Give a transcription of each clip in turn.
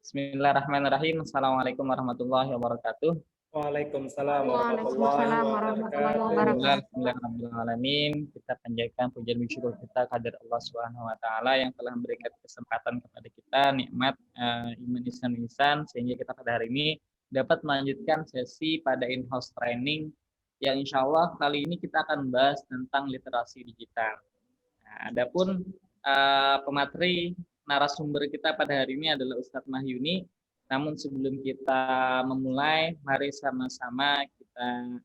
Bismillahirrahmanirrahim. Assalamualaikum warahmatullahi wabarakatuh. Waalaikumsalam warahmatullahi Waalaikumsalam warahmatullahi wabarakatuh. wabarakatuh. Alhamdulillahirrahmanirrahim. Kita panjatkan puja dan syukur kita kehadirat Allah Subhanahu wa taala yang telah memberikan kesempatan kepada kita nikmat iman Islam insan sehingga kita pada hari ini dapat melanjutkan sesi pada in-house training yang insya Allah kali ini kita akan membahas tentang literasi digital. Nah, adapun pemateri narasumber kita pada hari ini adalah Ustadz Mahyuni. Namun sebelum kita memulai, mari sama-sama kita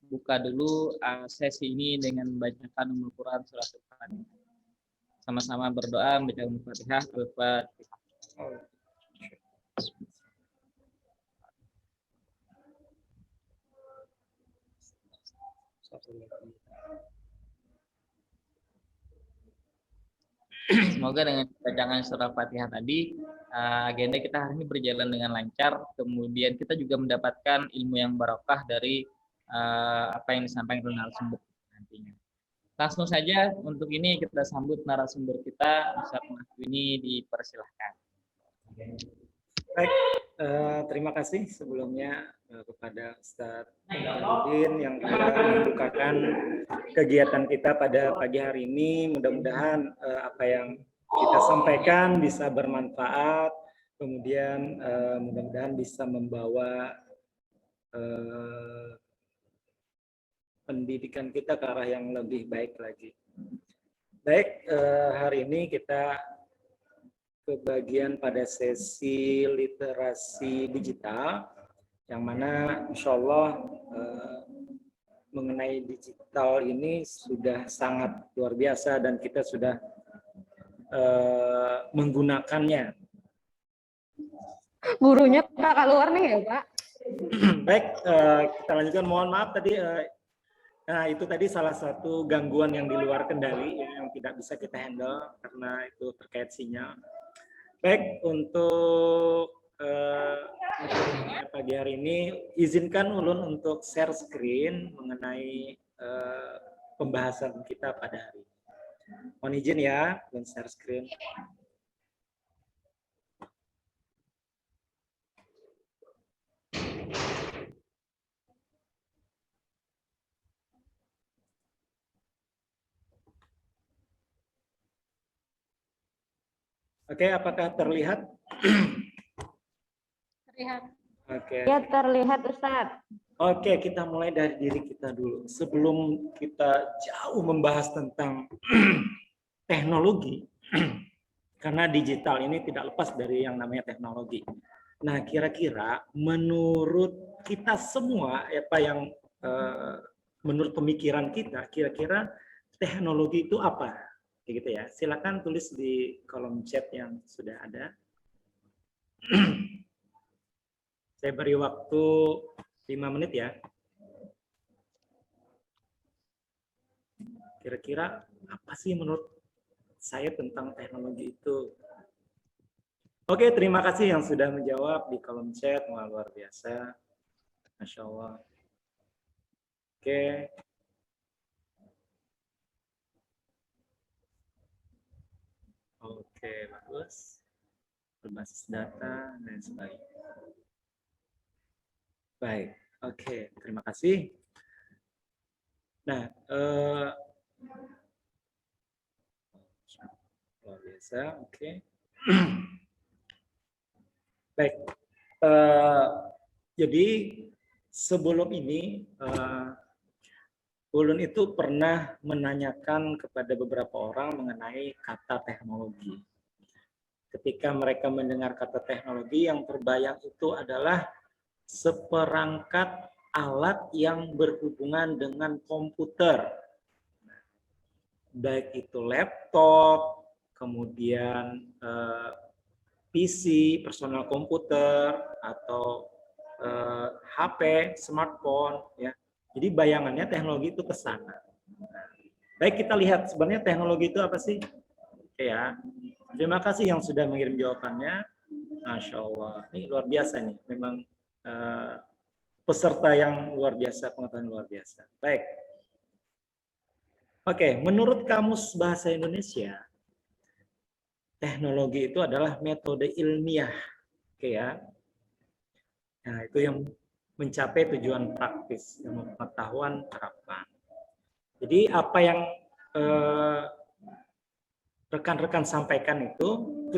buka dulu sesi ini dengan membacakan Ummul Quran surah Al-Fatihah. Sama-sama berdoa membaca Al-Fatihah. Al-Fatihah. Semoga dengan bacaan surah Fatihah tadi agenda kita hari ini berjalan dengan lancar. Kemudian kita juga mendapatkan ilmu yang barokah dari apa yang disampaikan oleh narasumber nantinya. Langsung saja untuk ini kita sambut narasumber kita, Ustadz Mahyuni, dipersilahkan. Baik, terima kasih sebelumnya kepada Ustadz Mahyudin yang telah membukakan kegiatan kita pada pagi hari ini. Mudah-mudahan apa yang kita sampaikan bisa bermanfaat, kemudian mudah-mudahan bisa membawa pendidikan kita ke arah yang lebih baik lagi. Baik, hari ini kita kebagian pada sesi literasi digital, yang mana insya Allah mengenai digital ini sudah sangat luar biasa dan kita sudah menggunakannya. Gurunya Pak keluar nih ya Pak. Baik, kita lanjutkan. Mohon maaf tadi, nah itu tadi salah satu gangguan yang di luar kendali yang tidak bisa kita handle karena itu terkait sinyal. Baik, untuk pagi hari ini izinkan Ulun untuk share screen mengenai pembahasan kita pada hari ini. Mohon izin ya, Ulun share screen. Oke, apakah terlihat? Terlihat. Oke. Ya terlihat Ustadz. Oke, kita mulai dari diri kita dulu. Sebelum kita jauh membahas tentang teknologi, karena digital ini tidak lepas dari yang namanya teknologi. Nah, kira-kira menurut kita semua, apa yang menurut pemikiran kita, kira-kira teknologi itu apa? Kayak gitu ya. Silakan tulis di kolom chat yang sudah ada. Saya beri waktu 5 menit ya. Kira-kira apa sih menurut saya tentang teknologi itu? Oke, terima kasih yang sudah menjawab di kolom chat. Wah, luar biasa. Masya Allah. Oke. Oke, bagus. Berbasis data dan sebagainya. Baik, oke, terima kasih. Nah, luar biasa, oke. Baik, jadi sebelum ini Ulun itu pernah menanyakan kepada beberapa orang mengenai kata teknologi. Ketika mereka mendengar kata teknologi, yang terbayang itu adalah seperangkat alat yang berhubungan dengan komputer. Baik itu laptop, kemudian PC, personal komputer, atau HP, smartphone, ya. Jadi bayangannya teknologi itu ke sana. Baik, kita lihat sebenarnya teknologi itu apa sih? Oke ya. Terima kasih yang sudah mengirim jawabannya. Masya Allah. Ini luar biasa nih. Memang peserta yang luar biasa, pengetahuan luar biasa. Baik. Oke, menurut Kamus Bahasa Indonesia, teknologi itu adalah metode ilmiah Oke ya. Nah, itu yang mencapai tujuan praktis, yang pengetahuan harapan. Jadi apa yang rekan-rekan sampaikan itu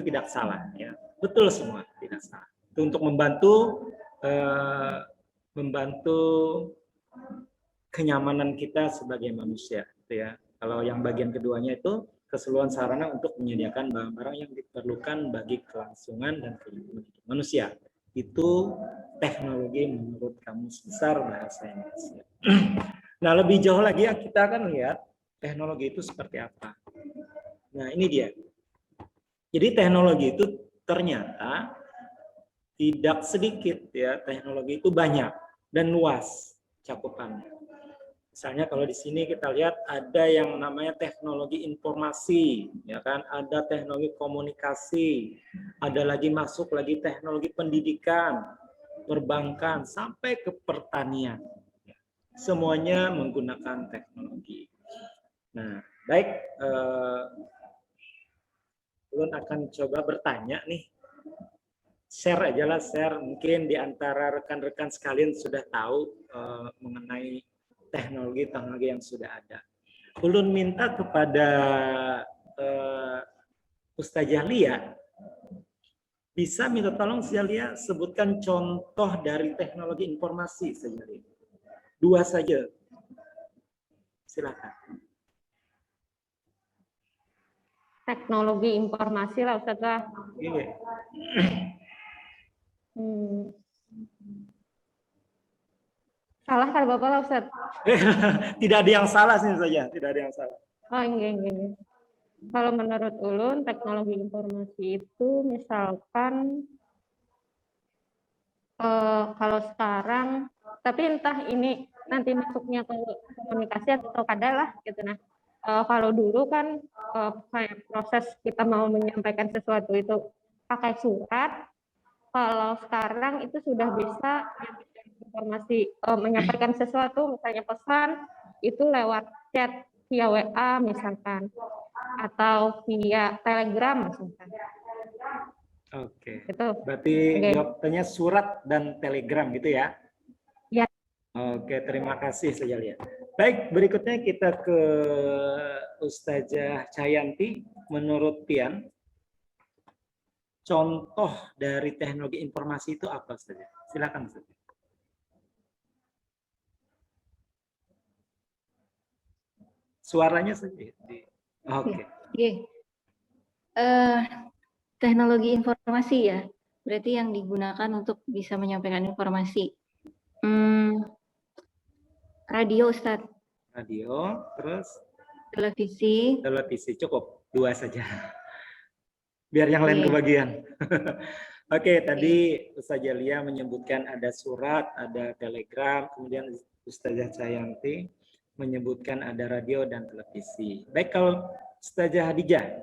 tidak salah ya. Betul semua, tidak salah. Itu untuk membantu kenyamanan kita sebagai manusia gitu ya. Kalau yang bagian keduanya itu keseluruhan sarana untuk menyediakan barang-barang yang diperlukan bagi kelangsungan dan kehidupan manusia. Itu teknologi menurut Kamus Besar Bahasa Indonesia. Nah, lebih jauh lagi kita akan lihat teknologi itu seperti apa. Nah, ini dia. Jadi teknologi itu ternyata tidak sedikit ya, teknologi itu banyak dan luas cakupannya. Misalnya kalau di sini kita lihat ada yang namanya teknologi informasi, ya kan? Ada teknologi komunikasi, ada lagi masuk lagi teknologi pendidikan, perbankan sampai ke pertanian. Semuanya menggunakan teknologi. Nah, baik, Ulun akan coba bertanya nih. Share aja lah, share. Mungkin di antara rekan-rekan sekalian sudah tahu mengenai teknologi-teknologi yang sudah ada. Ulun minta kepada Ustazah Lia, bisa minta tolong Lia sebutkan contoh dari teknologi informasi saja. 2 saja. Silakan. Teknologi informasi lah Ustazah. Iya. Salah kan Bapak lah Ustaz? Tidak ada yang salah sih saja, tidak ada yang salah. Oh, enggak. Kalau menurut ulun teknologi informasi itu misalkan kalau sekarang, tapi entah ini nanti masuknya ke komunikasi atau kada lah gitu. Nah, kalau dulu kan kayak proses kita mau menyampaikan sesuatu itu pakai surat. Kalau sekarang itu sudah bisa informasi menyampaikan sesuatu, misalnya pesan itu lewat chat via WA misalkan, atau via Telegram misalkan. Oke. Itu. Berarti jawabannya surat dan telegram gitu ya? Ya. Oke, terima kasih saja lihat. Baik, berikutnya kita ke Ustazah Cayanti. Menurut Pian, contoh dari teknologi informasi itu apa saja? Silakan Ustazah. Suaranya saja. Oke. Teknologi informasi ya, berarti yang digunakan untuk bisa menyampaikan informasi. Radio, Ustaz. Radio, terus? Televisi. Televisi, cukup. 2 saja. Biar yang lain kebagian. Oke, tadi Ustazah Lia menyebutkan ada surat, ada telegram, kemudian Ustazah Cayanti menyebutkan ada radio dan televisi. Baik, kalau Ustazah Hadijah,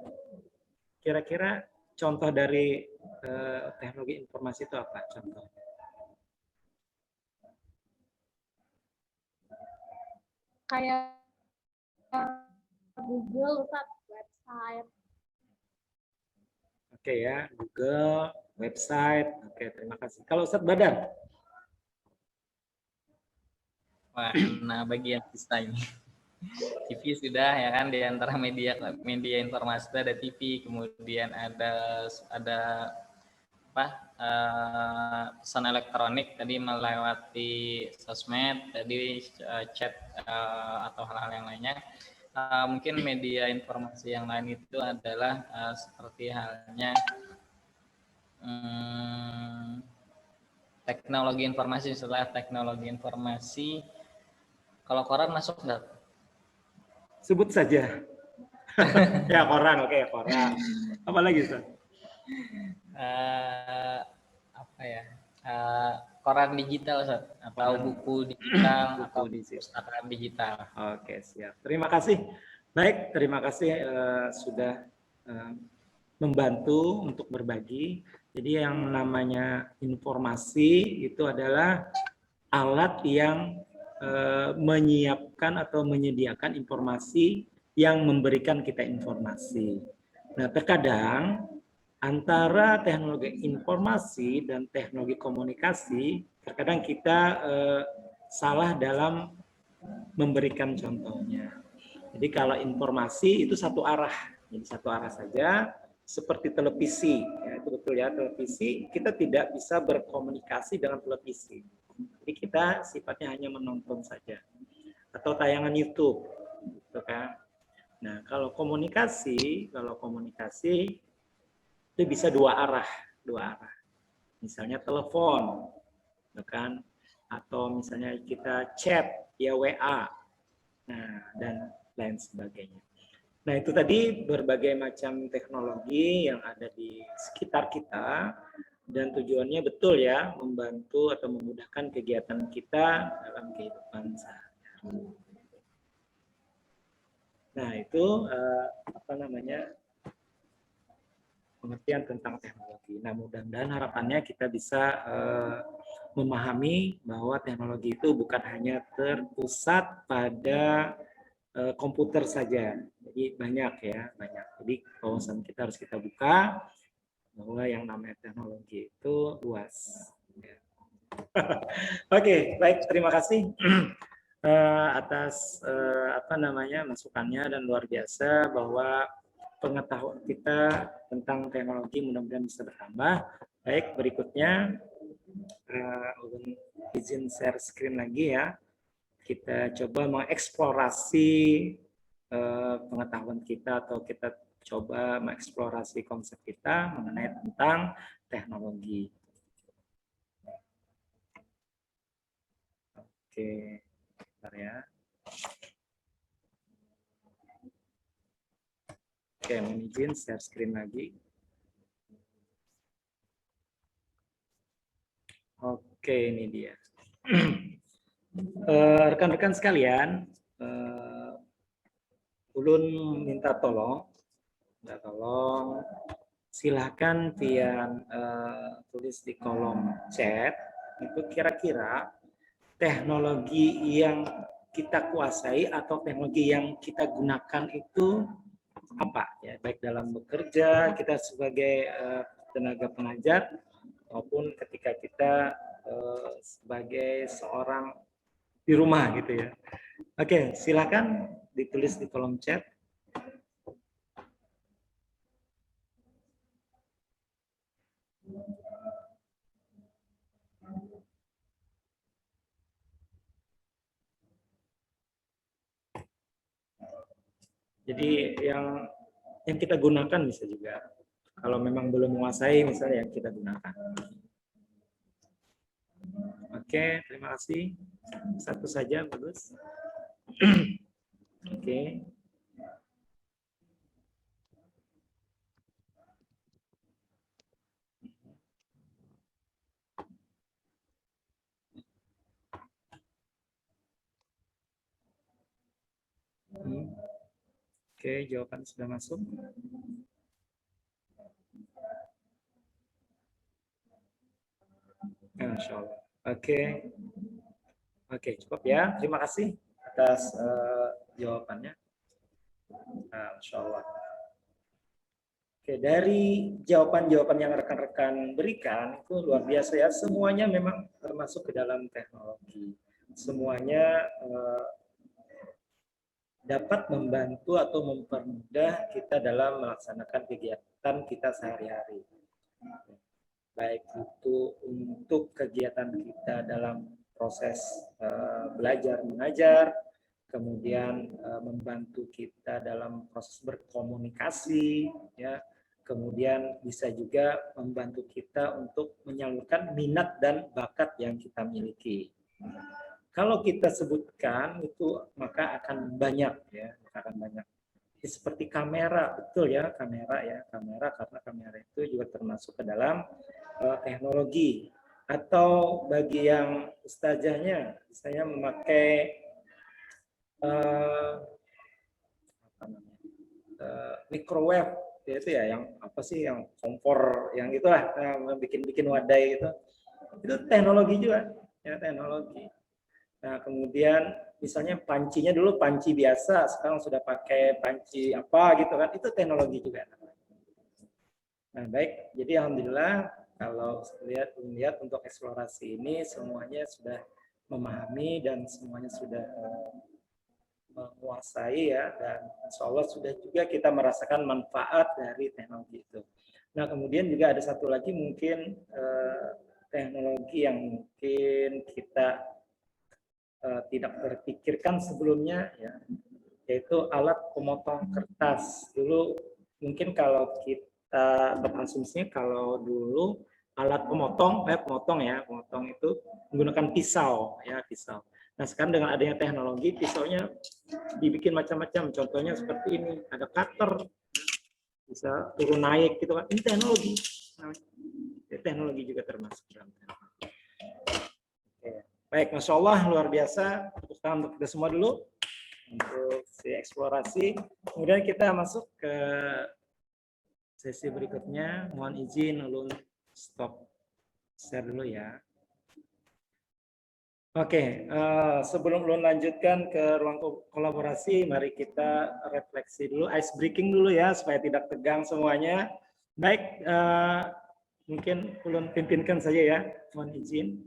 kira-kira contoh dari teknologi informasi itu apa? Contoh. Kayak Google, Ustaz, website. Oke ya, Google, website. Oke, terima kasih. Kalau Ustaz Badar? Wah, nah bagian kita ini. TV sudah ya kan, di antara media informasi itu ada TV, kemudian ada pesan elektronik tadi melewati sosmed, tadi chat atau hal-hal yang lainnya. Mungkin media informasi yang lain itu adalah seperti halnya teknologi informasi. Setelah teknologi informasi, kalau koran masuk nggak? Sebut saja. Ya, koran, oke, koran. Apa lagi, Ustaz? Koran digital, Ustaz, atau buku digital, atau perpustakaan digital. Oke, siap. Terima kasih. Baik, terima kasih sudah membantu untuk berbagi. Jadi yang namanya informasi itu adalah alat yang menyiapkan atau menyediakan informasi yang memberikan kita informasi. Nah, terkadang antara teknologi informasi dan teknologi komunikasi, terkadang kita salah dalam memberikan contohnya. Jadi kalau informasi itu satu arah, jadi satu arah saja, seperti televisi, ya, itu betul ya, televisi kita tidak bisa berkomunikasi dengan televisi. Jadi kita sifatnya hanya menonton saja, atau tayangan YouTube, gitu kan. Nah, kalau komunikasi itu bisa dua arah. Misalnya telepon, kan? Atau misalnya kita chat ya WA, nah dan lain sebagainya. Nah itu tadi berbagai macam teknologi yang ada di sekitar kita dan tujuannya betul ya membantu atau memudahkan kegiatan kita dalam kehidupan sehari-hari. Nah itu pengertian tentang teknologi. Nah mudah-mudahan harapannya kita bisa memahami bahwa teknologi itu bukan hanya terpusat pada komputer saja. Jadi banyak. Jadi wawasan kita harus kita buka bahwa yang namanya teknologi itu luas. Oke, baik, terima kasih atas masukannya dan luar biasa bahwa pengetahuan kita tentang teknologi mudah-mudahan bisa bertambah. Baik, berikutnya izin share screen lagi ya. Kita coba mengeksplorasi pengetahuan kita atau kita coba mengeksplorasi konsep kita mengenai tentang teknologi. Oke, bentar ya. Oke, mohon izin share screen lagi. Oke, ini dia. Rekan-rekan sekalian, ulun minta tolong silahkan via tulis di kolom chat itu kira-kira teknologi yang kita kuasai atau teknologi yang kita gunakan itu apa ya, baik dalam bekerja kita sebagai tenaga pengajar maupun ketika kita sebagai seorang di rumah gitu ya. Oke, silakan ditulis di kolom chat. Jadi yang kita gunakan bisa juga. Kalau memang belum menguasai misalnya yang kita gunakan. Oke, terima kasih. Satu saja bagus. Oke. Oke, jawaban sudah masuk. Insya Allah. Oke, cukup ya. Terima kasih atas jawabannya. Insya Allah. Oke, dari jawaban-jawaban yang rekan-rekan berikan itu luar biasa ya. Semuanya memang termasuk ke dalam teknologi. Semuanya dapat membantu atau mempermudah kita dalam melaksanakan kegiatan kita sehari-hari. Baik itu untuk kegiatan kita dalam proses belajar mengajar, kemudian membantu kita dalam proses berkomunikasi, ya, kemudian bisa juga membantu kita untuk menyalurkan minat dan bakat yang kita miliki. Kalau kita sebutkan itu maka akan banyak ya, akan banyak. Seperti kamera, betul ya, kamera karena kamera itu juga termasuk ke dalam teknologi. Atau bagi yang ustazahnya, misalnya memakai microwave, itu ya, yang apa sih, yang kompor, yang itulah, bikin wadai itu teknologi juga, ya teknologi. Nah, kemudian misalnya pancinya dulu panci biasa, sekarang sudah pakai panci apa gitu kan, itu teknologi juga. Nah, baik. Jadi alhamdulillah kalau lihat untuk eksplorasi ini semuanya sudah memahami dan semuanya sudah menguasai ya, dan insya Allah sudah juga kita merasakan manfaat dari teknologi itu. Nah, kemudian juga ada satu lagi mungkin teknologi yang mungkin kita tidak terpikirkan sebelumnya ya, yaitu alat pemotong kertas. Dulu mungkin kalau kita berasumsinya kalau dulu alat pemotong itu menggunakan pisau ya, pisau. Nah, sekarang dengan adanya teknologi, pisaunya dibikin macam-macam. Contohnya seperti ini, ada cutter, bisa turun naik gitu kan. Ini teknologi. Teknologi juga termasuk dalam teknologi. Oke. Baik, Masya Allah, luar biasa. Tepuk tangan untuk kita semua dulu untuk si eksplorasi. Kemudian kita masuk ke sesi berikutnya. Mohon izin ulun stop share dulu ya. Oke, sebelum ulun lanjutkan ke ruang kolaborasi, mari kita refleksi dulu, ice breaking dulu ya, supaya tidak tegang semuanya. Baik, mungkin ulun pimpinkan saja ya, mohon izin.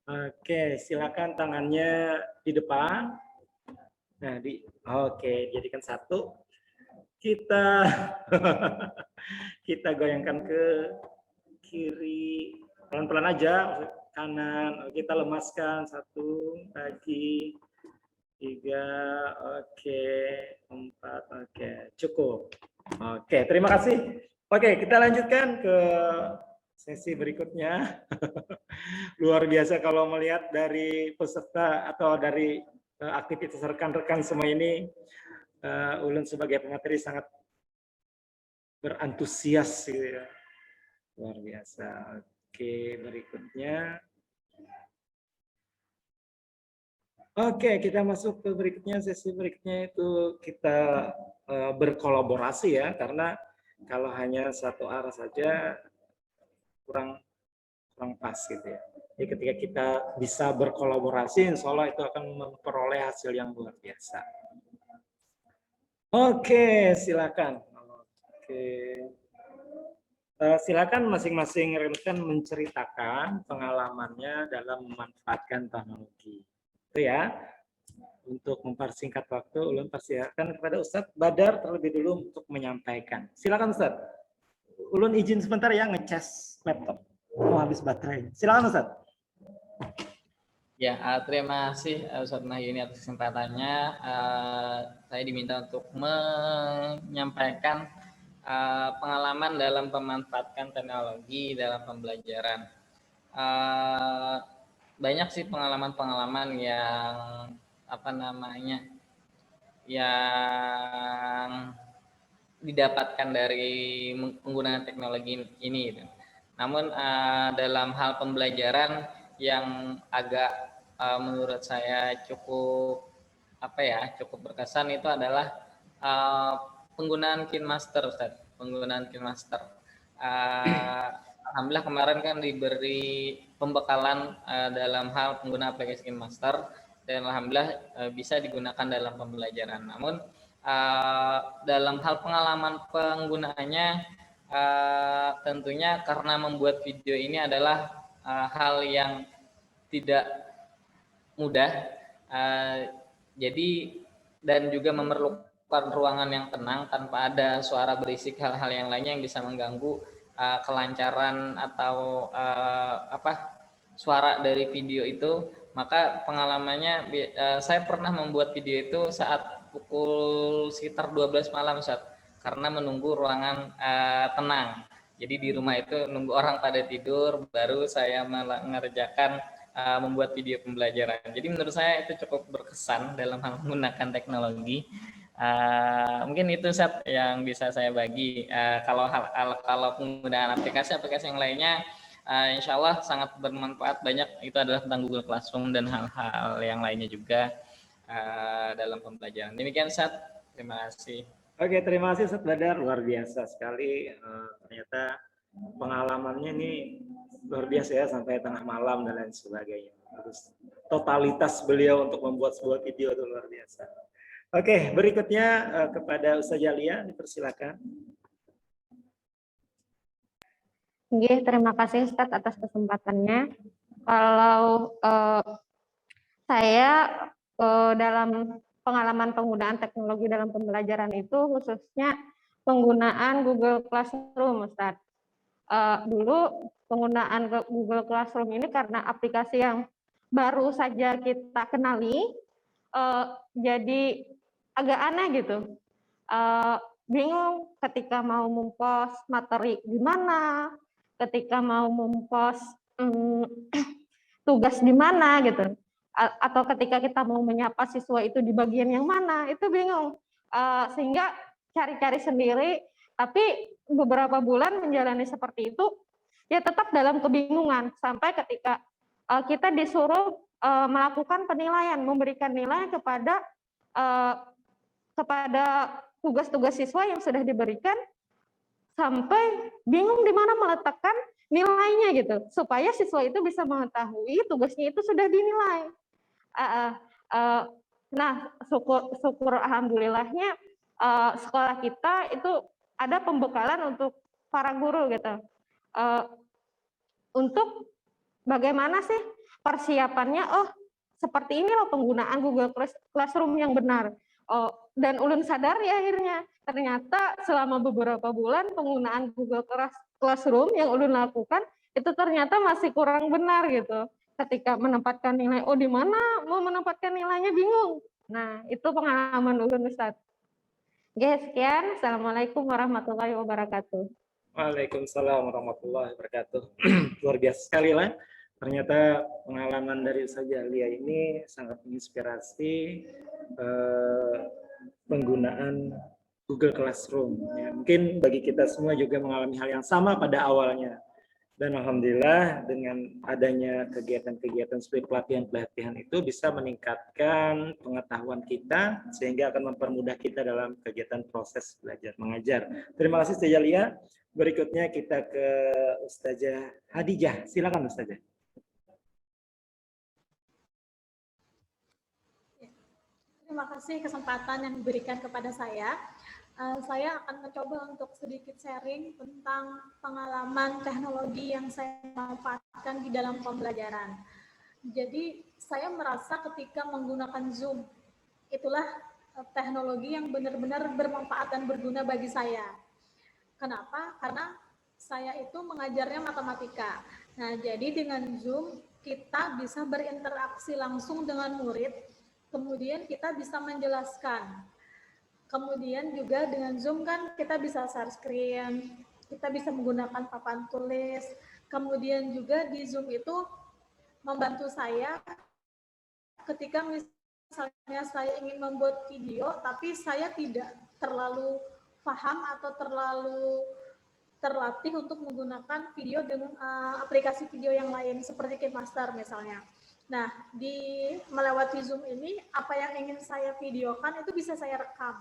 Oke, silakan tangannya di depan. Nah, oke, jadikan satu. Kita goyangkan ke kiri, pelan-pelan aja, kanan. Kita lemaskan 1 lagi, 3, oke, 4, oke, cukup. Oke, terima kasih. Oke, kita lanjutkan ke sesi berikutnya. Luar biasa kalau melihat dari peserta atau dari aktivitas rekan-rekan semua ini, ulun sebagai pemateri sangat berantusias gitu ya. Luar biasa. Oke, berikutnya. Oke, kita masuk ke berikutnya. Sesi berikutnya itu kita berkolaborasi ya, karena kalau hanya satu arah saja kurang pas gitu ya. Jadi ketika kita bisa berkolaborasi, insya Allah itu akan memperoleh hasil yang luar biasa. Oke, silakan. Oke. Silakan masing-masing rekan menceritakan pengalamannya dalam memanfaatkan teknologi. Itu ya. Untuk mempersingkat waktu, ulun persilakan kepada Ustadz Badar terlebih dulu untuk menyampaikan. Silakan Ustadz. Ulun izin sebentar ya ngecas laptop. Mau habis baterai. Silakan Ustadz. Ya, terima kasih Ustadz Mahyuni atas kesempatannya. Saya diminta untuk menyampaikan pengalaman dalam memanfaatkan teknologi dalam pembelajaran. Banyak sih pengalaman-pengalaman yang yang didapatkan dari penggunaan teknologi ini. Namun dalam hal pembelajaran yang agak menurut saya cukup berkesan itu adalah penggunaan KineMaster, Ustaz. Penggunaan KineMaster. Alhamdulillah kemarin kan diberi pembekalan dalam hal penggunaan aplikasi KineMaster dan alhamdulillah bisa digunakan dalam pembelajaran. Namun dalam hal pengalaman penggunaannya tentunya karena membuat video ini adalah hal yang tidak mudah, jadi dan juga memerlukan ruangan yang tenang tanpa ada suara berisik, hal-hal yang lainnya yang bisa mengganggu kelancaran atau suara dari video itu. Maka pengalamannya saya pernah membuat video itu saat pukul sekitar 12 malam Ustaz, karena menunggu ruangan tenang. Jadi di rumah itu nunggu orang pada tidur, baru saya mengerjakan membuat video pembelajaran. Jadi menurut saya itu cukup berkesan dalam hal menggunakan teknologi. Mungkin itu Ustaz yang bisa saya bagi. Kalau penggunaan aplikasi yang lainnya, insya Allah sangat bermanfaat banyak. Itu adalah tentang Google Classroom dan hal-hal yang lainnya juga dalam pembelajaran. Demikian Ustaz. Terima kasih. Oke, terima kasih Ustadz Badar, luar biasa sekali. Ternyata pengalamannya ini luar biasa ya, sampai tengah malam dan lain sebagainya. Terus totalitas beliau untuk membuat sebuah video itu luar biasa. Oke, berikutnya kepada Ustazah Lia, dipersilakan. Nggih, terima kasih Ustadz atas kesempatannya. Kalau saya dalam pengalaman penggunaan teknologi dalam pembelajaran itu khususnya penggunaan Google Classroom, Ustadz. Dulu penggunaan Google Classroom ini karena aplikasi yang baru saja kita kenali, jadi agak aneh gitu. Bingung ketika mau mempost materi di mana, ketika mau mempost tugas di mana gitu, atau ketika kita mau menyapa siswa itu di bagian yang mana, itu bingung. Sehingga cari-cari sendiri, tapi beberapa bulan menjalani seperti itu, ya tetap dalam kebingungan sampai ketika kita disuruh melakukan penilaian, memberikan nilai kepada tugas-tugas siswa yang sudah diberikan, sampai bingung di mana meletakkan nilainya gitu, supaya siswa itu bisa mengetahui tugasnya itu sudah dinilai. Nah, syukur alhamdulillahnya sekolah kita itu ada pembekalan untuk para guru gitu, untuk bagaimana sih persiapannya. Oh, seperti ini loh penggunaan Google Classroom yang benar. Dan ulun sadar ya akhirnya ternyata selama beberapa bulan penggunaan Google Classroom yang ulun lakukan itu ternyata masih kurang benar gitu. Ketika menempatkan nilai, oh di mana mau menempatkan nilainya bingung. Nah, itu pengalaman ulun, Ustaz. Oke, sekian. Assalamualaikum warahmatullahi wabarakatuh. Waalaikumsalam warahmatullahi wabarakatuh. Luar biasa sekali lah. Ternyata pengalaman dari Ustazah Lia ini sangat menginspirasi penggunaan Google Classroom. Ya, mungkin bagi kita semua juga mengalami hal yang sama pada awalnya. Dan alhamdulillah dengan adanya kegiatan-kegiatan seperti pelatihan-pelatihan itu bisa meningkatkan pengetahuan kita sehingga akan mempermudah kita dalam kegiatan proses belajar mengajar. Terima kasih Ustazah Lia. Berikutnya kita ke Ustazah Hadijah. Silakan Ustazah. Terima kasih kesempatan yang diberikan kepada saya. Saya akan mencoba untuk sedikit sharing tentang pengalaman teknologi yang saya manfaatkan di dalam pembelajaran. Jadi saya merasa ketika menggunakan Zoom, itulah teknologi yang benar-benar bermanfaat dan berguna bagi saya. Kenapa? Karena saya itu mengajarnya matematika. Nah, jadi dengan Zoom kita bisa berinteraksi langsung dengan murid, kemudian kita bisa menjelaskan. Kemudian juga dengan Zoom kan kita bisa share screen, kita bisa menggunakan papan tulis. Kemudian juga di Zoom itu membantu saya ketika misalnya saya ingin membuat video, tapi saya tidak terlalu paham atau terlalu terlatih untuk menggunakan video dengan aplikasi video yang lain seperti KineMaster misalnya. Nah, melewati Zoom ini, apa yang ingin saya videokan itu bisa saya rekam,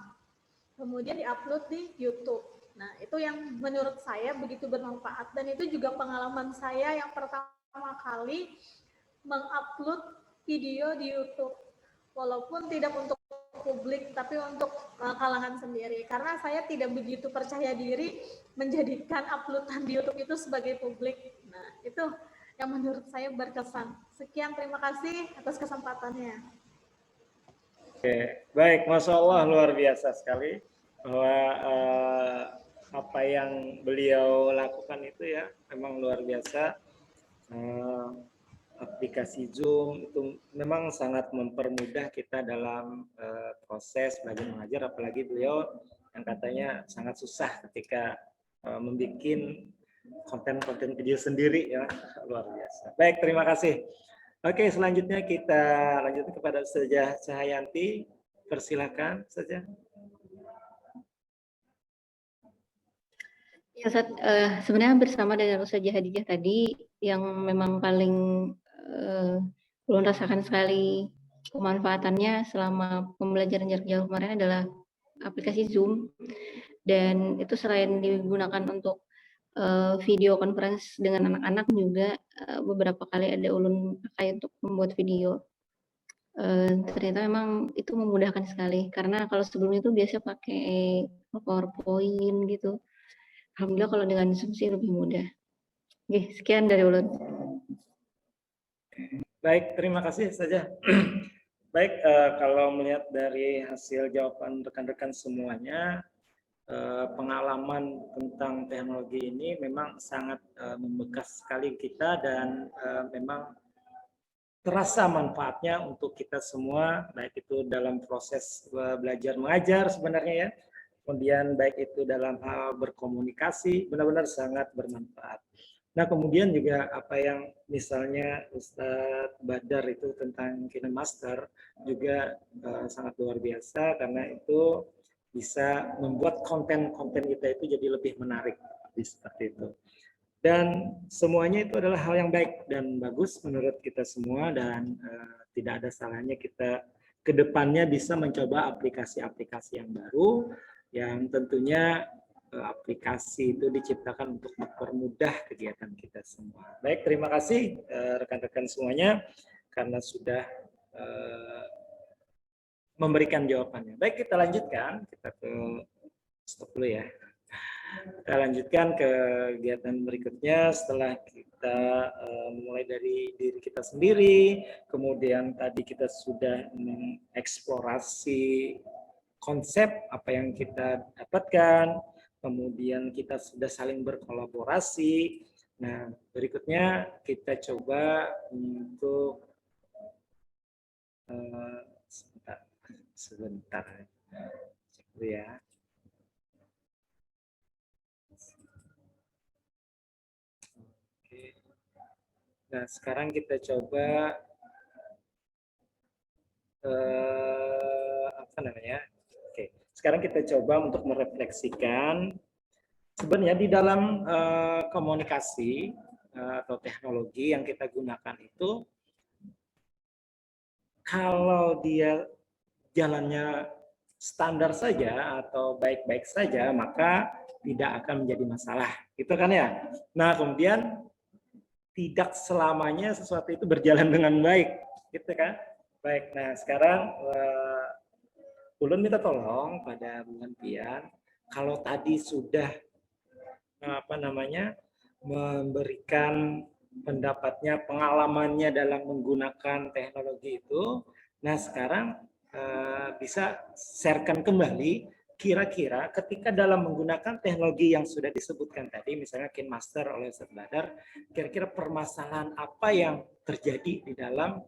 kemudian diupload di YouTube. Nah, itu yang menurut saya begitu bermanfaat, dan itu juga pengalaman saya yang pertama kali mengupload video di YouTube, walaupun tidak untuk publik, tapi untuk kalangan sendiri, karena saya tidak begitu percaya diri menjadikan uploadan di YouTube itu sebagai publik. Nah, itu yang menurut saya berkesan. Sekian, terima kasih atas kesempatannya. Oke, baik, Masya Allah, luar biasa sekali bahwa apa yang beliau lakukan itu ya memang luar biasa. Aplikasi Zoom itu memang sangat mempermudah kita dalam proses belajar mengajar, apalagi beliau yang katanya sangat susah ketika membuat konten-konten video sendiri ya, luar biasa. Baik, terima kasih. Oke, selanjutnya kita lanjutkan kepada Ustazah Cahayanti. Persilakan saja. Ya, Ustaz, sebenarnya bersama dengan Ustazah Hadijah tadi yang memang paling belum rasakan sekali pemanfaatannya selama pembelajaran jarak jauh kemarin adalah aplikasi Zoom, dan itu selain digunakan untuk video conference dengan anak-anak juga beberapa kali ada ulun pakai untuk membuat video. Ternyata memang itu memudahkan sekali, karena kalau sebelumnya itu biasa pakai PowerPoint gitu. Alhamdulillah kalau dengan Zoom sih lebih mudah. Oke, sekian dari Ulun. Baik, terima kasih saja. Baik, kalau melihat dari hasil jawaban rekan-rekan semuanya, pengalaman tentang teknologi ini memang sangat membekas sekali kita dan memang terasa manfaatnya untuk kita semua, baik itu dalam proses belajar mengajar sebenarnya ya, kemudian baik itu dalam hal berkomunikasi, benar-benar sangat bermanfaat. Nah, kemudian juga apa yang misalnya Ustadz Badar itu tentang KineMaster juga sangat luar biasa karena itu bisa membuat konten-konten kita itu jadi lebih menarik seperti itu. Dan semuanya itu adalah hal yang baik dan bagus menurut kita semua dan tidak ada salahnya kita ke depannya bisa mencoba aplikasi-aplikasi yang baru yang tentunya aplikasi itu diciptakan untuk mempermudah kegiatan kita semua. Baik, terima kasih rekan-rekan semuanya karena sudah memberikan jawabannya. Baik, kita lanjutkan. Kita ke stop dulu ya. Kita lanjutkan ke kegiatan berikutnya setelah kita mulai dari diri kita sendiri, kemudian tadi kita sudah mengeksplorasi konsep apa yang kita dapatkan, kemudian kita sudah saling berkolaborasi. Nah, berikutnya kita coba untuk sebentar cek dulu ya. Nah, sekarang kita coba apa namanya? Oke, sekarang kita coba untuk merefleksikan sebenarnya di dalam komunikasi atau teknologi yang kita gunakan itu, kalau dia jalannya standar saja atau baik-baik saja, maka tidak akan menjadi masalah, gitu kan ya? Nah, kemudian tidak selamanya sesuatu itu berjalan dengan baik, gitu kan? Baik, nah sekarang Ulun minta tolong pada Bu Hantian, kalau tadi sudah apa namanya memberikan pendapatnya, pengalamannya dalam menggunakan teknologi itu, nah sekarang bisa sharekan kembali kira-kira ketika dalam menggunakan teknologi yang sudah disebutkan tadi, misalnya KineMaster oleh Ustadz Badar, kira-kira permasalahan apa yang terjadi di dalam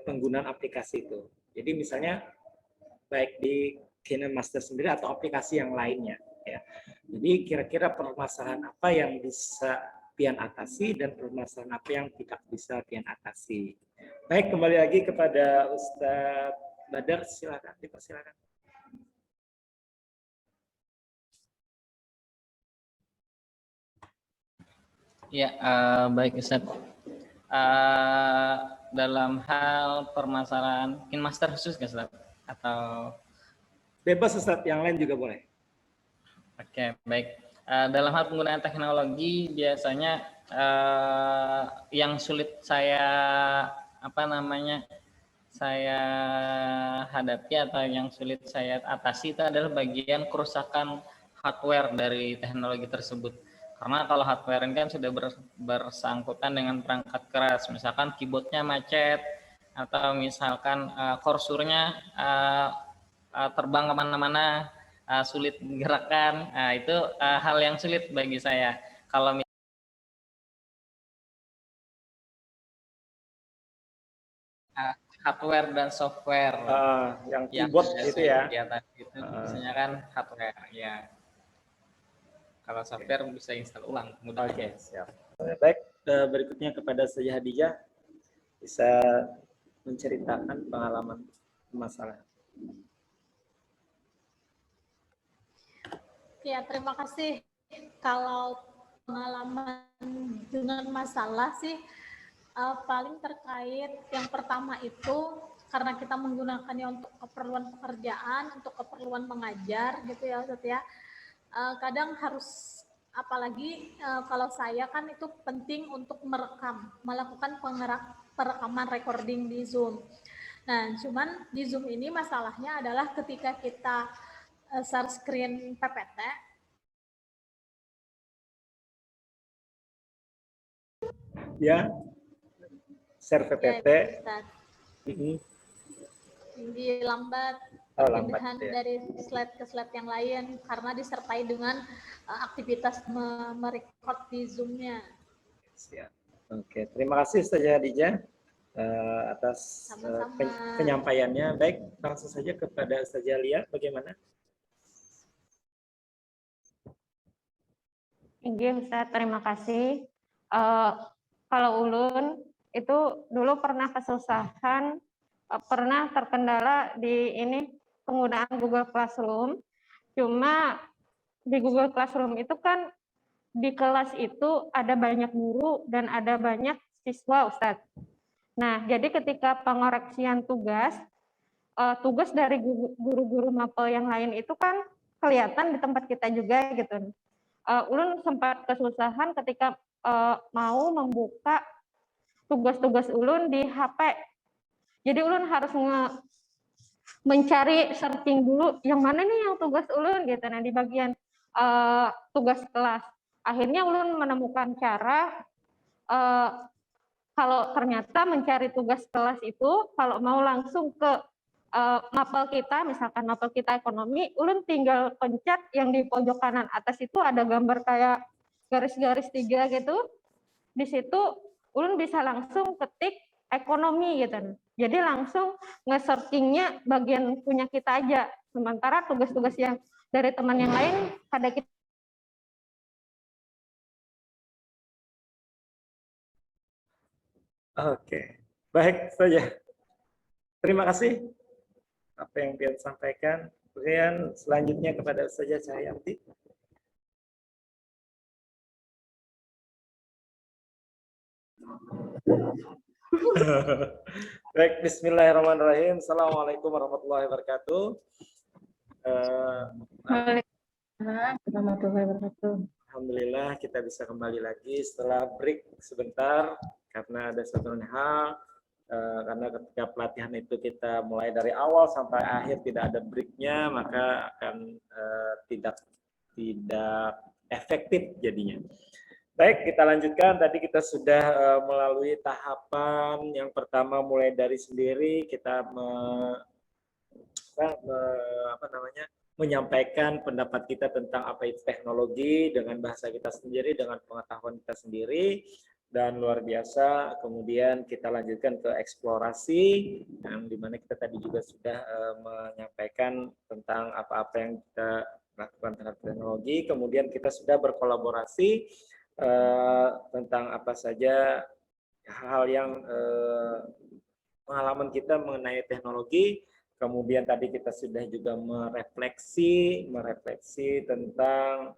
penggunaan aplikasi itu. Jadi misalnya baik di KineMaster sendiri atau aplikasi yang lainnya. Ya. Jadi kira-kira permasalahan apa yang bisa Pian atasi dan permasalahan apa yang tidak bisa Pian atasi. Baik, kembali lagi kepada Ustadz Badar, silakan, dipersilakan. Ya, baik Ustaz. Dalam hal permasalahan KineMaster khusus nggak Ustaz? Atau bebas Ustaz, yang lain juga boleh. Oke, baik. Dalam hal penggunaan teknologi biasanya yang sulit saya saya hadapi atau yang sulit saya atasi itu adalah bagian kerusakan hardware dari teknologi tersebut. Karena kalau hardware ini kan sudah bersangkutan dengan perangkat keras, misalkan keyboardnya macet atau misalkan kursornya terbang kemana-mana, sulit menggerakkan. Nah, itu hal yang sulit bagi saya. Kalau hardware dan software yang keyboard itu ya. Itu biasanya kan hardware ya. Kalau software bisa install ulang. Oke, siap. Baik, berikutnya kepada Saja Hadijah bisa menceritakan pengalaman masalah. Ya, terima kasih. Kalau pengalaman dengan masalah sih paling terkait yang pertama itu karena kita menggunakannya untuk keperluan pekerjaan, untuk keperluan mengajar gitu ya Ustaz ya. Kadang harus apalagi kalau saya kan itu penting untuk melakukan perekaman recording di Zoom. Nah, cuman di Zoom ini masalahnya adalah ketika kita share screen PPT, Ya, share Ya, PPT. Ustaz. Mm-mm. Ini lambat Oh, lambat, perpindahan ya. dari slide ke slide yang lain karena disertai dengan aktivitas merecord di Zoom-nya. Siap. Oke, terima kasih Ustazah Hadijah atas Sama-sama. penyampaiannya. Baik, langsung saja kepada Ustazah Lia, bagaimana? Iya, Ustaz, terima kasih. Kalau ulun itu dulu pernah kesusahan, pernah terkendala di ini penggunaan Google Classroom. Cuma di Google Classroom itu kan di kelas itu ada banyak guru dan ada banyak siswa, Ustaz. Nah, jadi ketika pengoreksian tugas, tugas dari guru-guru mapel yang lain itu kan kelihatan di tempat kita juga gitu. Ulun sempat kesusahan ketika mau membuka tugas-tugas ulun di HP. Jadi ulun harus mencari searching dulu yang mana nih yang tugas ulun gitu. Nah di bagian tugas kelas, akhirnya ulun menemukan cara kalau ternyata mencari tugas kelas itu kalau mau langsung ke mapel kita, misalkan mapel kita ekonomi, ulun tinggal pencet yang di pojok kanan atas itu ada gambar kayak garis-garis 3 gitu. Di situ ulun bisa langsung ketik ekonomi gitu. Jadi langsung nge-searchingnya bagian punya kita aja. Sementara tugas-tugas yang dari teman yang lain pada kita. Oke, baik saja. Terima kasih apa yang dia sampaikan. Kemudian selanjutnya kepada Ustazah Cahyanti. Baik, bismillahirrahmanirrahim. Assalamualaikum warahmatullahi wabarakatuh. Waalaikumsalam warahmatullahi wabarakatuh. Alhamdulillah kita bisa kembali lagi setelah break sebentar karena ada satu hal. Karena ketika pelatihan itu kita mulai dari awal sampai akhir tidak ada breaknya, maka akan tidak efektif jadinya. Baik, kita lanjutkan. Tadi kita sudah melalui tahapan yang pertama mulai dari sendiri kita menyampaikan pendapat kita tentang apa itu teknologi dengan bahasa kita sendiri, dengan pengetahuan kita sendiri. Dan luar biasa, kemudian kita lanjutkan ke eksplorasi, yang dimana kita tadi juga sudah menyampaikan tentang apa-apa yang kita lakukan terhadap teknologi. Kemudian kita sudah berkolaborasi tentang apa saja hal yang pengalaman kita mengenai teknologi. Kemudian tadi kita sudah juga merefleksi tentang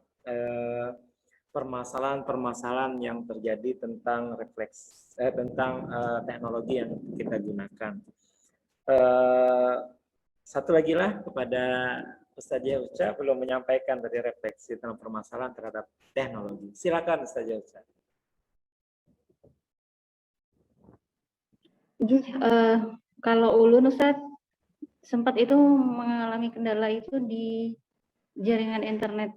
permasalahan-permasalahan yang terjadi tentang teknologi yang kita gunakan. Satu lagi lah kepada Ustazah Uca belum menyampaikan dari refleksi tentang permasalahan terhadap teknologi. Silakan Ustazah Uca. Kalau ulun Ustaz sempat itu mengalami kendala itu di jaringan internet.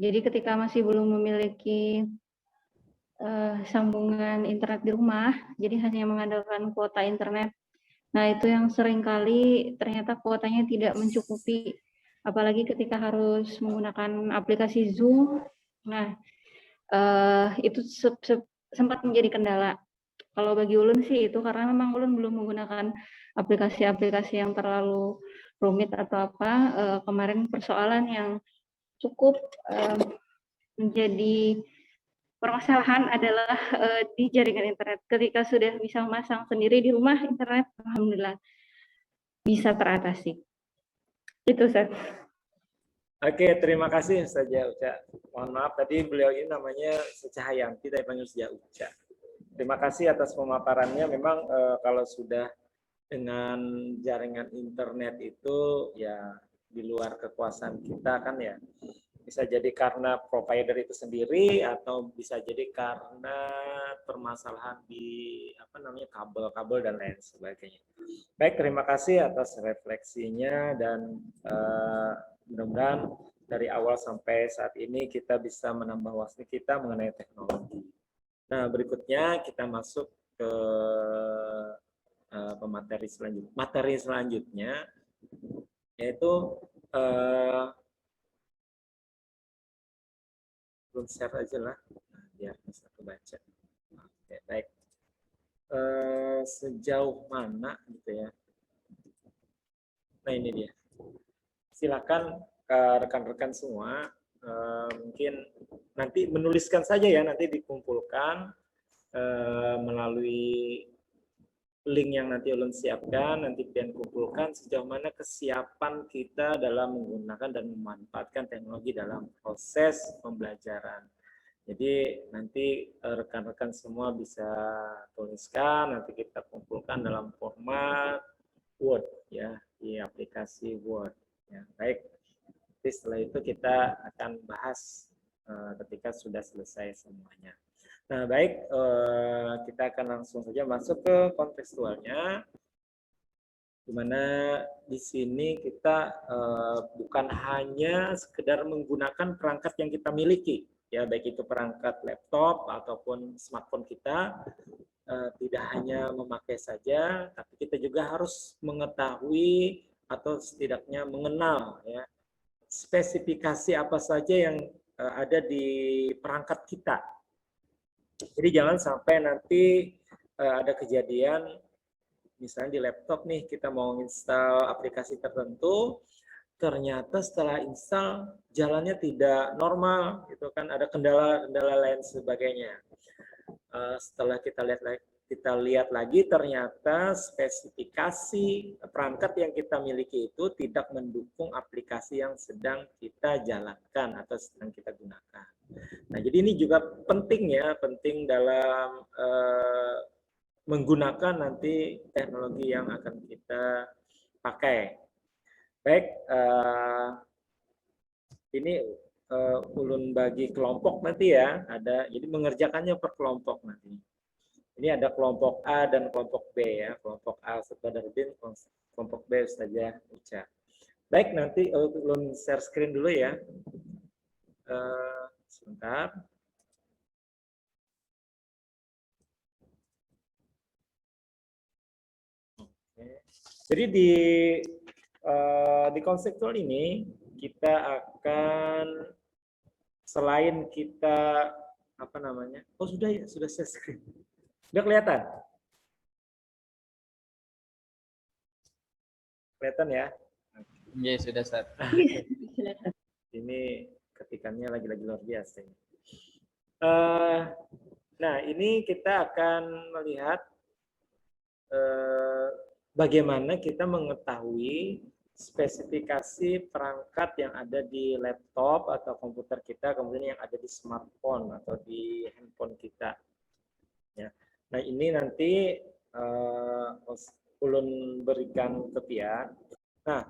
Jadi ketika masih belum memiliki sambungan internet di rumah, jadi hanya mengandalkan kuota internet. Nah itu yang seringkali ternyata kuotanya tidak mencukupi, apalagi ketika harus menggunakan aplikasi Zoom. Nah itu sempat menjadi kendala. Kalau bagi ulun sih itu karena memang ulun belum menggunakan aplikasi-aplikasi yang terlalu rumit atau apa. Kemarin persoalan yang cukup menjadi permasalahan adalah di jaringan internet. Ketika sudah bisa memasang sendiri di rumah internet, alhamdulillah bisa teratasi. Itu Ustaz. Oke, terima kasih Ustazah Uca. Mohon maaf tadi beliau ini namanya Cahyanti, tapi panggil Ustazah Uca. Terima kasih atas pemaparannya. Memang kalau sudah dengan jaringan internet itu ya di luar kekuasaan kita kan ya. Bisa jadi karena provider itu sendiri atau bisa jadi karena permasalahan di kabel-kabel dan lain sebagainya. Baik, terima kasih atas refleksinya dan mudah-mudahan dari awal sampai saat ini kita bisa menambah wawasan kita mengenai teknologi. Nah, berikutnya kita masuk ke pemateri selanjutnya. Materi selanjutnya yaitu belum share aja lah, biar bisa kebaca. Oke, baik. Sejauh mana gitu ya? Nah, ini dia. Silakan rekan-rekan semua mungkin nanti menuliskan saja ya, nanti dikumpulkan melalui link yang nanti ulun siapkan, nanti pian kumpulkan sejauh mana kesiapan kita dalam menggunakan dan memanfaatkan teknologi dalam proses pembelajaran. Jadi nanti rekan-rekan semua bisa tuliskan, nanti kita kumpulkan dalam format Word ya, di aplikasi Word. Ya, baik. Jadi setelah itu kita akan bahas ketika sudah selesai semuanya. Nah, baik, kita akan langsung saja masuk ke kontekstualnya, di mana di sini kita bukan hanya sekedar menggunakan perangkat yang kita miliki, ya baik itu perangkat laptop ataupun smartphone kita, tidak hanya memakai saja, tapi kita juga harus mengetahui atau setidaknya mengenal ya spesifikasi apa saja yang ada di perangkat kita. Jadi jangan sampai nanti ada kejadian, misalnya di laptop nih kita mau install aplikasi tertentu, ternyata setelah install jalannya tidak normal, gitu kan, ada kendala-kendala lain sebagainya. Setelah kita lihat lagi ternyata spesifikasi perangkat yang kita miliki itu tidak mendukung aplikasi yang sedang kita jalankan atau sedang kita gunakan. Nah, jadi ini juga penting ya, penting dalam menggunakan nanti teknologi yang akan kita pakai. Baik, ini ulun bagi kelompok nanti ya, ada, jadi mengerjakannya per kelompok nanti. Ini ada kelompok A dan kelompok B ya, kelompok A Ustaz Badardin, kelompok B Ustazah Uca. Baik, nanti ulun share screen dulu ya. Sebentar. Oke. Jadi di konseptual ini kita akan, selain kita apa namanya? Oh sudah ya, sudah share screen. Sudah kelihatan? Kelihatan ya? Ya, sudah Ustaz. Ini ketikannya lagi-lagi luar biasa. Nah, ini kita akan melihat bagaimana kita mengetahui spesifikasi perangkat yang ada di laptop atau komputer kita, kemudian yang ada di smartphone atau di handphone kita. Ya. Nah, ini nanti ulun berikan ke Pian. Nah,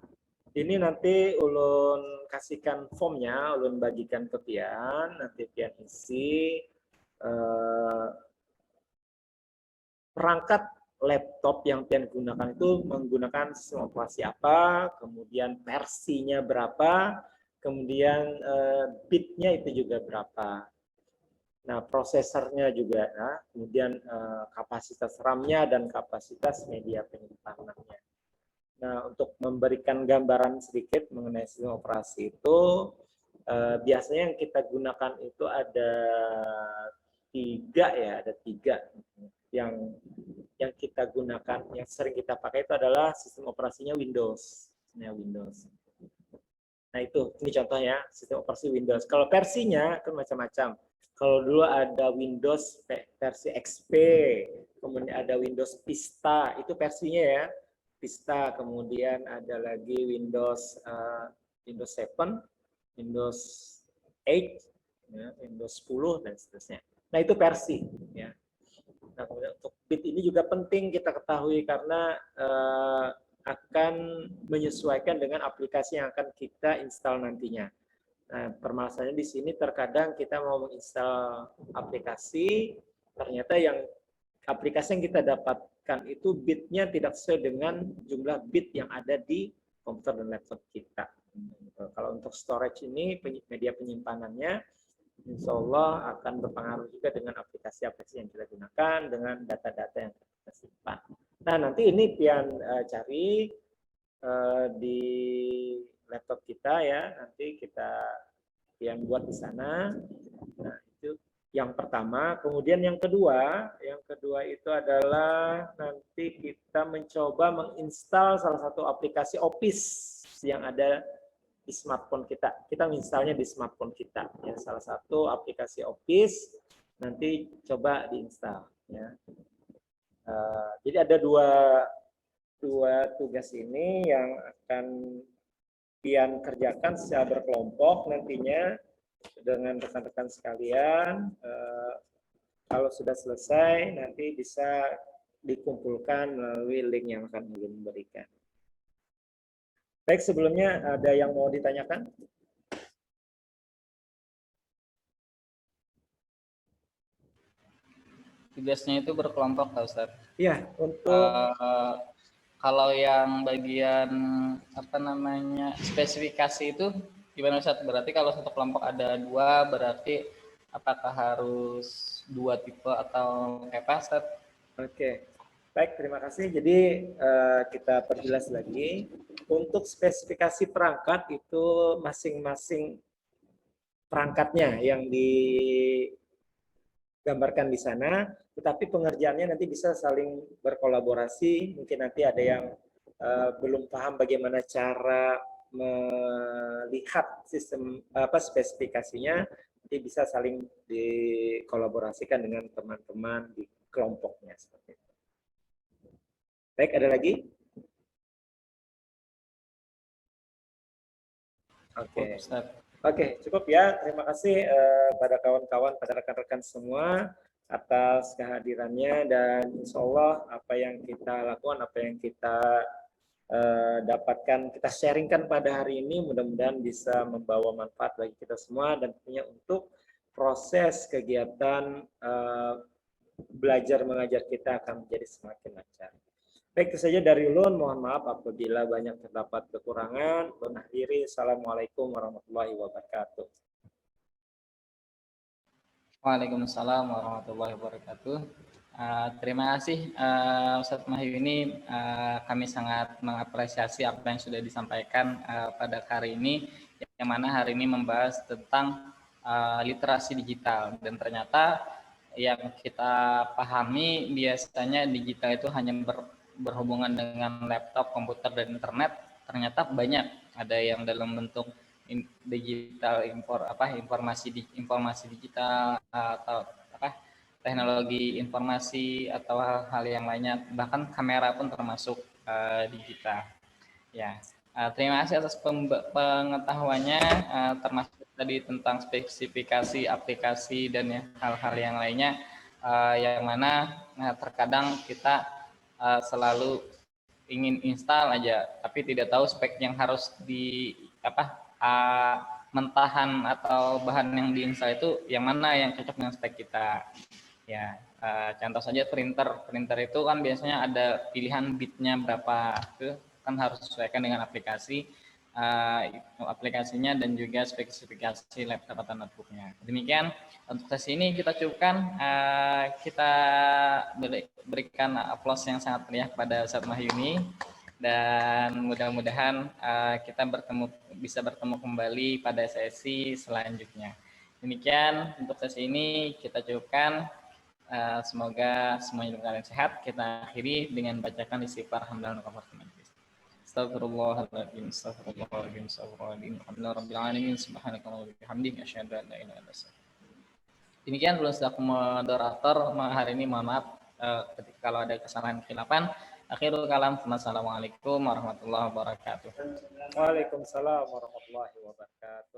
ini nanti ulun kasihkan formnya, ulun bagikan ke Pian, nanti Pian isi perangkat laptop yang Pian gunakan itu menggunakan sistem operasi apa, kemudian versinya berapa, kemudian bitnya itu juga berapa. Nah, prosesornya juga, nah, kemudian kapasitas RAM-nya dan kapasitas media penyimpanannya. Nah, untuk memberikan gambaran sedikit mengenai sistem operasi itu, biasanya yang kita gunakan itu ada tiga ya, ada tiga yang kita gunakan, yang sering kita pakai itu adalah sistem operasinya Windows. Nah, Windows. Nah, itu ini contohnya sistem operasi Windows. Kalau versinya kan macam-macam. Kalau dulu ada Windows versi XP, kemudian ada Windows Vista, itu versinya ya. Vista, kemudian ada lagi Windows 7, Windows 8, ya, Windows 10 dan seterusnya. Nah, itu versi ya. Nah, kemudian untuk bit ini juga penting kita ketahui karena akan menyesuaikan dengan aplikasi yang akan kita install nantinya. Nah, permasalahannya di sini terkadang kita mau menginstal aplikasi, ternyata yang aplikasi yang kita dapatkan itu bitnya tidak sesuai dengan jumlah bit yang ada di komputer dan laptop kita. Kalau untuk storage ini, media penyimpanannya, insya Allah akan berpengaruh juga dengan aplikasi-aplikasi yang kita gunakan, dengan data-data yang kita simpan. Nah, nanti ini Pian cari di laptop kita ya, nanti kita Pian buat di sana. Nah, itu yang pertama. Kemudian yang kedua itu adalah nanti kita mencoba menginstal salah satu aplikasi Office yang ada di smartphone kita. Kita menginstalnya di smartphone kita. Ya, salah satu aplikasi Office nanti coba diinstal. Ya. Jadi ada dua tugas ini yang akan Pian kerjakan secara berkelompok nantinya dengan rekan-rekan sekalian. Kalau sudah selesai nanti bisa dikumpulkan melalui link yang akan Ulun berikan. Baik, sebelumnya ada yang mau ditanyakan? Tugasnya itu berkelompok, Pak Ustadz. Iya, untuk kalau yang bagian spesifikasi itu gimana Ustadz? Berarti kalau satu kelompok ada 2, berarti apakah harus 2 tipe atau kayak apa, Ustadz? Oke. Baik, terima kasih. Jadi kita perjelas lagi. Untuk spesifikasi perangkat itu masing-masing perangkatnya yang digambarkan di sana, tetapi pengerjaannya nanti bisa saling berkolaborasi. Mungkin nanti ada yang belum paham bagaimana cara melihat sistem spesifikasinya, nanti bisa saling dikolaborasikan dengan teman-teman di kelompoknya seperti itu. Baik, ada lagi? Oke, cukup ya. Terima kasih pada kawan-kawan, pada rekan-rekan semua atas kehadirannya, dan insya Allah apa yang kita lakukan, apa yang kita dapatkan, kita sharingkan pada hari ini, mudah-mudahan bisa membawa manfaat bagi kita semua dan tentunya untuk proses kegiatan belajar mengajar kita akan menjadi semakin lancar. Baik, itu saja dari Ulun. Mohon maaf apabila banyak terdapat kekurangan. Ulun akhiri. Assalamualaikum warahmatullahi wabarakatuh. Waalaikumsalam warahmatullahi wabarakatuh. Terima kasih Ustadz Mahyu ini. Kami sangat mengapresiasi apa yang sudah disampaikan pada hari ini, yang mana hari ini membahas tentang literasi digital, dan ternyata yang kita pahami biasanya digital itu hanya berhubungan dengan laptop, komputer, dan internet. Ternyata banyak, ada yang dalam bentuk digital informasi digital atau teknologi informasi atau hal-hal yang lainnya, bahkan kamera pun termasuk digital. Ya, terima kasih atas pengetahuannya, termasuk tadi tentang spesifikasi aplikasi dan ya, hal-hal yang lainnya, yang mana terkadang kita selalu ingin install aja, tapi tidak tahu spek yang harus mentahan atau bahan yang diinstal itu yang mana yang cocok dengan spek kita. Ya, contoh saja printer itu kan biasanya ada pilihan bitnya berapa, itu kan harus disesuaikan dengan aplikasinya dan juga spesifikasi laptop atau notebooknya. Demikian untuk sesi ini kita cukupkan. Kita berikan aplaus yang sangat meriah kepada Ustadz Mahyuni, dan mudah-mudahan kita bisa bertemu kembali pada sesi selanjutnya. Demikian untuk sesi ini kita cukupkan. Semoga semuanya dalam keadaan sehat. Kita akhiri dengan bacakan istighfar hamdalan wa kafaratan. Astagfirullahaladzim, astagfirullahaladzim, astagfirullahaladzim, alhamdulillah rabbil alamin, subhanakallahumma wa bihamdika, asyhadu an la ilaha illa anta, astaghfiruka. Demikian dulu selaku moderator hari ini. Mohon maaf ketika kalau ada kesalahan khilafan. Akhirul kalam, wassalamualaikum warahmatullahi wabarakatuh. Waalaikumsalam warahmatullahi wabarakatuh.